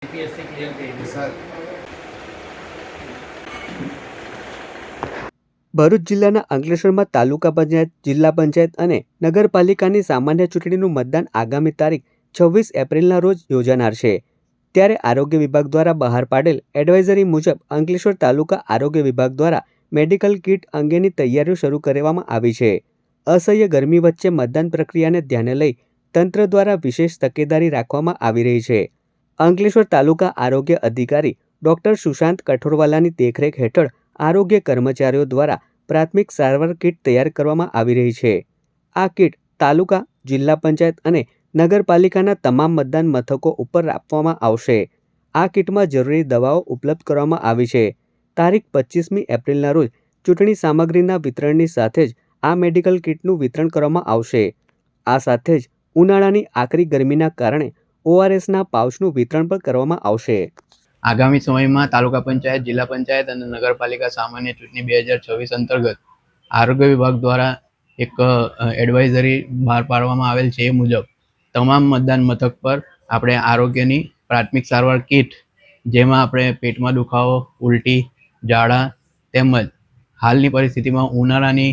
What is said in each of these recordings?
GPSC clear થઈ ગઈ sir. Bharuch જિલ્લાના અંકલેશ્વરમાં તાલુકા પંચાયત, જિલ્લા પંચાયત અને નગરપાલિકાની સામાન્ય ચૂંટણીનું મતદાન આગામી તારીખ 26 એપ્રિલના રોજ યોજાનાર છે. ત્યારે આરોગ્ય વિભાગ દ્વારા બહાર પાડેલ એડવાઇઝરી મુજબ અંકલેશ્વર તાલુકા આરોગ્ય વિભાગ દ્વારા મેડિકલ કિટ અંગેની તૈયારીઓ શરૂ કરવામાં આવી છે. અસહ્ય ગરમી વચ્ચે મતદાન પ્રક્રિયાને ધ્યાને લઈ તંત્ર દ્વારા વિશેષ તકેદારી રાખવામાં આવી રહી છે. અંકલેશ્વર તાલુકા આરોગ્ય અધિકારી ડોક્ટર સુશાંત કઠોરવાલાની દેખરેખ હેઠળ આરોગ્ય કર્મચારીઓ દ્વારા પ્રાથમિક સારવાર કીટ તૈયાર કરવામાં આવી રહી છે. આ કીટ તાલુકા, જિલ્લા પંચાયત અને નગરપાલિકાના તમામ મતદાન મથકો ઉપર આપવામાં આવશે. આ કીટમાં જરૂરી દવાઓ ઉપલબ્ધ કરવામાં આવી છે. તારીખ 25મી એપ્રિલના રોજ ચૂંટણી સામગ્રીના વિતરણની સાથે જ આ મેડિકલ કીટનું વિતરણ કરવામાં આવશે. આ સાથે જ ઉનાળાની આકરી ગરમીના કારણે ORSના પાઉચનું વિતરણ પણ કરવામાં આવશે. આગામી સમયમાં તાલુકા પંચાયત, જિલ્લા પંચાયત અને નગરપાલિકા સામાન્ય ચૂંટણી 2026 અંતર્ગત આરોગ્ય વિભાગ દ્વારા એક એડવાઇઝરી બહાર પાડવામાં આવેલ છે. એ મુજબ તમામ મતદાન મથક પર આપણે આરોગ્યની પ્રાથમિક સારવાર કીટ, જેમાં આપણે પેટમાં દુખાવો, ઉલટી, ઝાડા તેમજ હાલની પરિસ્થિતિમાં ઉનાળાની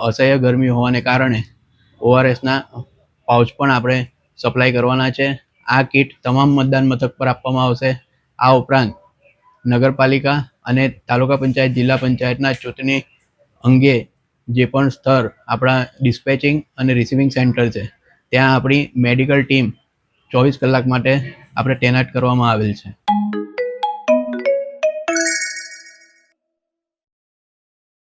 અસહ્ય ગરમી હોવાને કારણે ORSના પાઉચ પણ આપણે સપ્લાય કરવાના છે. આ કીટ તમામ મતદાન મથક પર આપવામાં આવશે. આ ઉપરાંત નગરપાલિકા અને તાલુકા પંચાયત, જિલ્લા પંચાયતના ચૂંટણી અંગે જે પણ સ્તર આપણા ડિસ્પેચિંગ અને રિસીવિંગ સેન્ટર છે, ત્યાં આપણી મેડિકલ ટીમ 24 કલાક માટે આપણે તૈનાત કરવામાં આવેલ છે.